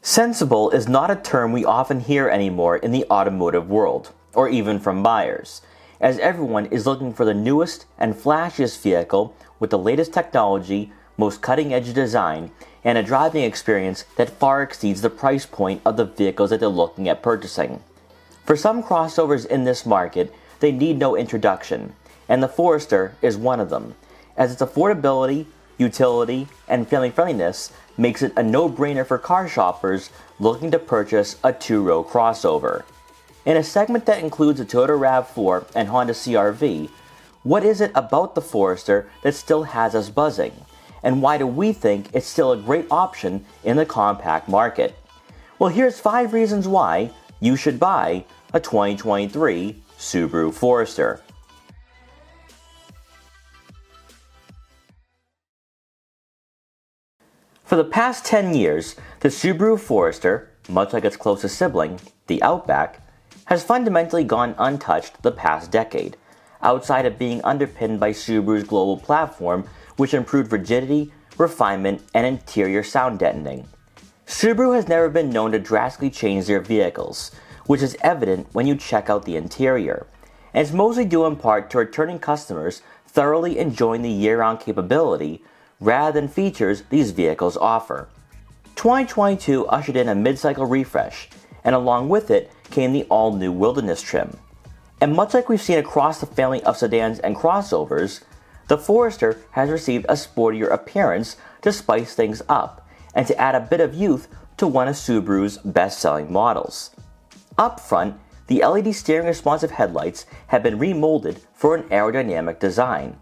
Sensible is not a term we often hear anymore in the automotive world, or even from buyers, as everyone is looking for the newest and flashiest vehicle with the latest technology, most cutting-edge design, and a driving experience that far exceeds the price point of the vehicles that they're looking at purchasing. For some crossovers in this market, they need no introduction, and the Forester is one of them, as its affordability, utility, and family friendliness makes it a no-brainer for car shoppers looking to purchase a two-row crossover. In a segment that includes the Toyota RAV4 and Honda CR-V, what is it about the Forester that still has us buzzing? And why do we think it's still a great option in the compact market? Well, here's 5 reasons why you should buy a 2023 Subaru Forester. For the past 10 years, the Subaru Forester, much like its closest sibling, the Outback, has fundamentally gone untouched the past decade, outside of being underpinned by Subaru's global platform, which improved rigidity, refinement, and interior sound deadening. Subaru has never been known to drastically change their vehicles, which is evident when you check out the interior, and it's mostly due in part to returning customers thoroughly enjoying the year-round capability rather than features these vehicles offer. 2022 ushered in a mid-cycle refresh, and along with it came the all-new Wilderness trim. And much like we've seen across the family of sedans and crossovers, the Forester has received a sportier appearance to spice things up and to add a bit of youth to one of Subaru's best-selling models. Up front, the LED steering responsive headlights have been remolded for an aerodynamic design,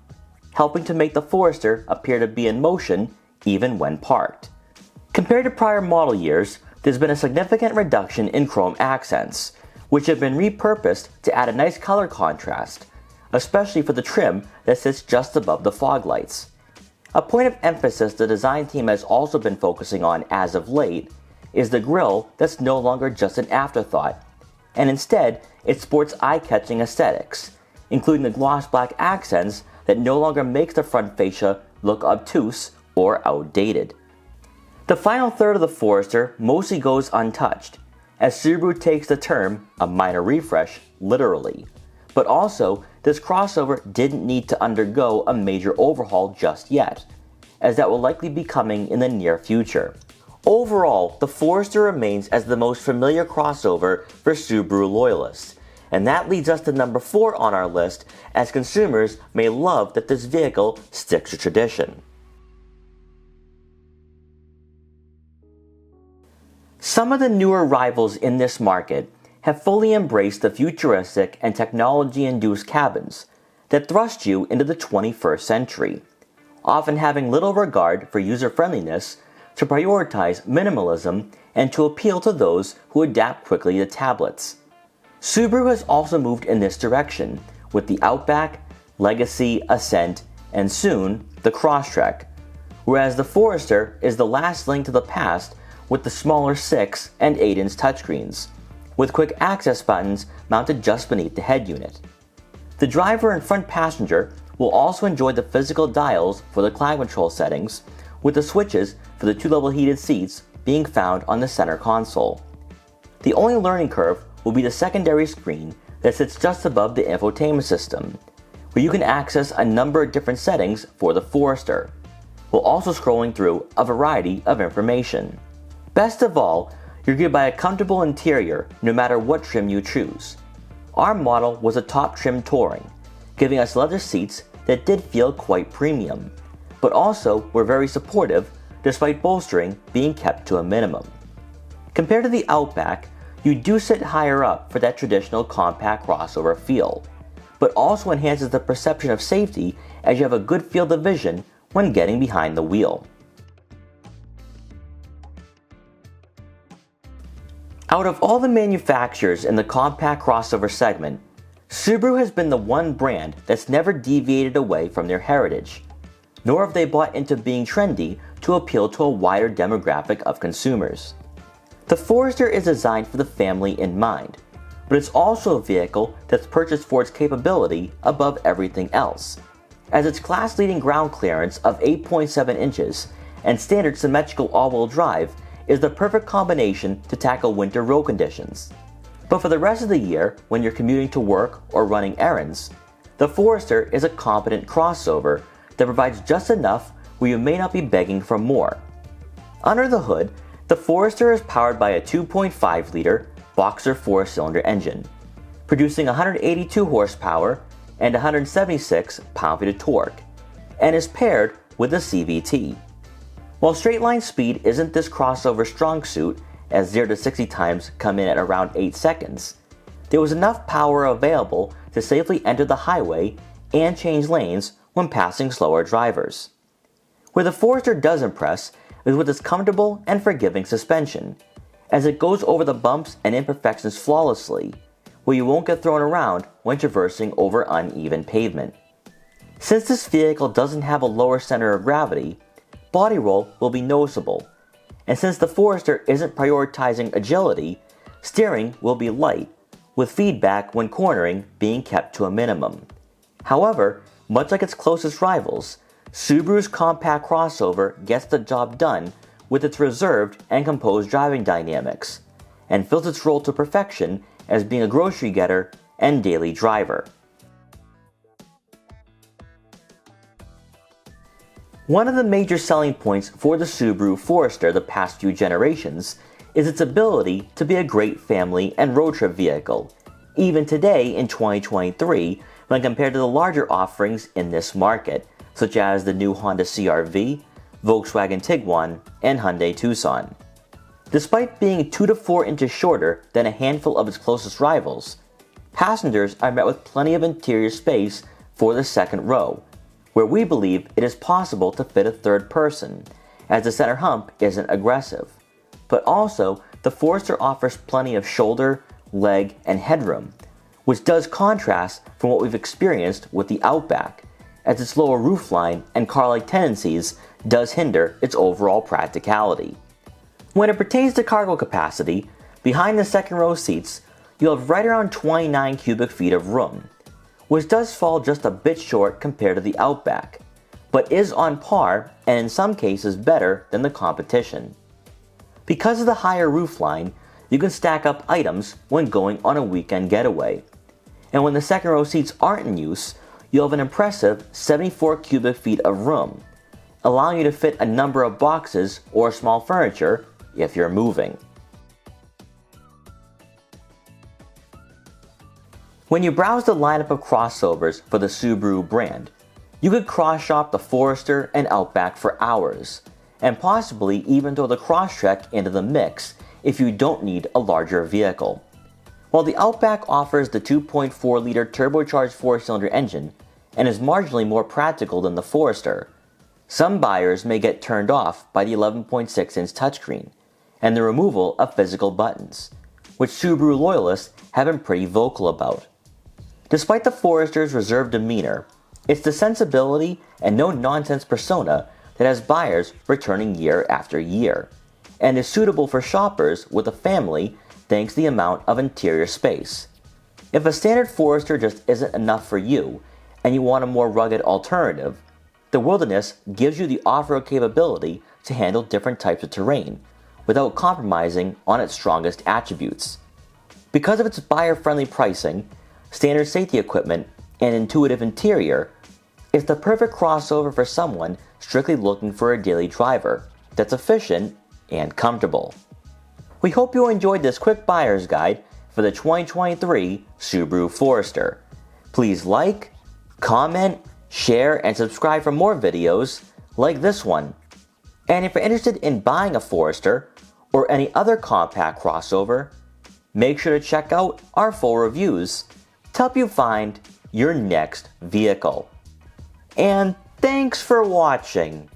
helping to make the Forester appear to be in motion even when parked. Compared to prior model years, there's been a significant reduction in chrome accents, which have been repurposed to add a nice color contrast, especially for the trim that sits just above the fog lights. A point of emphasis the design team has also been focusing on as of late is the grille that's no longer just an afterthought, and instead it sports eye-catching aesthetics, including the gloss black accents that no longer makes the front fascia look obtuse or outdated. The final third of the Forester mostly goes untouched, as Subaru takes the term a minor refresh literally, but also this crossover didn't need to undergo a major overhaul just yet, as that will likely be coming in the near future. Overall, the Forester remains as the most familiar crossover for Subaru loyalists, and that leads us to number 4 on our list, as consumers may love that this vehicle sticks to tradition. Some of the newer rivals in this market have fully embraced the futuristic and technology-induced cabins that thrust you into the 21st century, often having little regard for user-friendliness, to prioritize minimalism, and to appeal to those who adapt quickly to tablets. Subaru has also moved in this direction with the Outback, Legacy, Ascent, and soon the Crosstrek, whereas the Forester is the last link to the past with the smaller 6 and 8-inch touchscreens, with quick access buttons mounted just beneath the head unit. The driver and front passenger will also enjoy the physical dials for the climate control settings, with the switches for the 2-level heated seats being found on the center console. The only learning curve will be the secondary screen that sits just above the infotainment system, where you can access a number of different settings for the Forester, while also scrolling through a variety of information. Best of all, you're greeted by a comfortable interior no matter what trim you choose. Our model was a top trim touring, giving us leather seats that did feel quite premium, but also were very supportive despite bolstering being kept to a minimum. Compared to the Outback, you do sit higher up for that traditional compact crossover feel, but also enhances the perception of safety as you have a good field of vision when getting behind the wheel. Out of all the manufacturers in the compact crossover segment, Subaru has been the one brand that's never deviated away from their heritage, nor have they bought into being trendy to appeal to a wider demographic of consumers. The Forester is designed for the family in mind, but it's also a vehicle that's purchased for its capability above everything else, as its class-leading ground clearance of 8.7 inches and standard symmetrical all-wheel drive is the perfect combination to tackle winter road conditions. But for the rest of the year, when you're commuting to work or running errands, the Forester is a competent crossover that provides just enough where you may not be begging for more. Under the hood, the Forester is powered by a 2.5-liter Boxer 4-cylinder engine, producing 182 horsepower and 176 pound-feet of torque, and is paired with a CVT. While straight-line speed isn't this crossover's strong suit, as 0 to 60 times come in at around 8 seconds, there was enough power available to safely enter the highway and change lanes when passing slower drivers. Where the Forester does impress is with its comfortable and forgiving suspension, as it goes over the bumps and imperfections flawlessly, where you won't get thrown around when traversing over uneven pavement. Since this vehicle doesn't have a lower center of gravity, body roll will be noticeable, and since the Forester isn't prioritizing agility, steering will be light, with feedback when cornering being kept to a minimum. However, much like its closest rivals, Subaru's compact crossover gets the job done with its reserved and composed driving dynamics, and fills its role to perfection as being a grocery getter and daily driver. One of the major selling points for the Subaru Forester the past few generations is its ability to be a great family and road trip vehicle, even today in 2023 when compared to the larger offerings in this market, such as the new Honda CR-V, Volkswagen Tiguan, and Hyundai Tucson. Despite being 2 to 4 inches shorter than a handful of its closest rivals, passengers are met with plenty of interior space for the second row, where we believe it is possible to fit a third person, as the center hump isn't aggressive. But also, the Forester offers plenty of shoulder, leg, and headroom, which does contrast from what we've experienced with the Outback, as its lower roofline and car-like tendencies does hinder its overall practicality. When it pertains to cargo capacity, behind the second row seats, you'll have right around 29 cubic feet of room, which does fall just a bit short compared to the Outback, but is on par and in some cases better than the competition. Because of the higher roofline, you can stack up items when going on a weekend getaway, and when the second row seats aren't in use, you'll have an impressive 74 cubic feet of room, allowing you to fit a number of boxes or small furniture if you're moving. When you browse the lineup of crossovers for the Subaru brand, you could cross-shop the Forester and Outback for hours, and possibly even throw the Crosstrek into the mix if you don't need a larger vehicle. While the Outback offers the 2.4-liter turbocharged 4-cylinder engine and is marginally more practical than the Forester, some buyers may get turned off by the 11.6-inch touchscreen and the removal of physical buttons, which Subaru loyalists have been pretty vocal about. Despite the Forester's reserved demeanor, it's the sensibility and no-nonsense persona that has buyers returning year after year, and is suitable for shoppers with a family thanks to the amount of interior space. If a standard Forester just isn't enough for you, and you want a more rugged alternative, the Wilderness gives you the off-road capability to handle different types of terrain, without compromising on its strongest attributes. Because of its buyer-friendly pricing, standard safety equipment, and intuitive interior, it's the perfect crossover for someone strictly looking for a daily driver that's efficient and comfortable. We hope you enjoyed this quick buyer's guide for the 2023 Subaru Forester. Please like, comment, share, and subscribe for more videos like this one. And if you're interested in buying a Forester or any other compact crossover, make sure to check out our full reviews to help you find your next vehicle. And thanks for watching.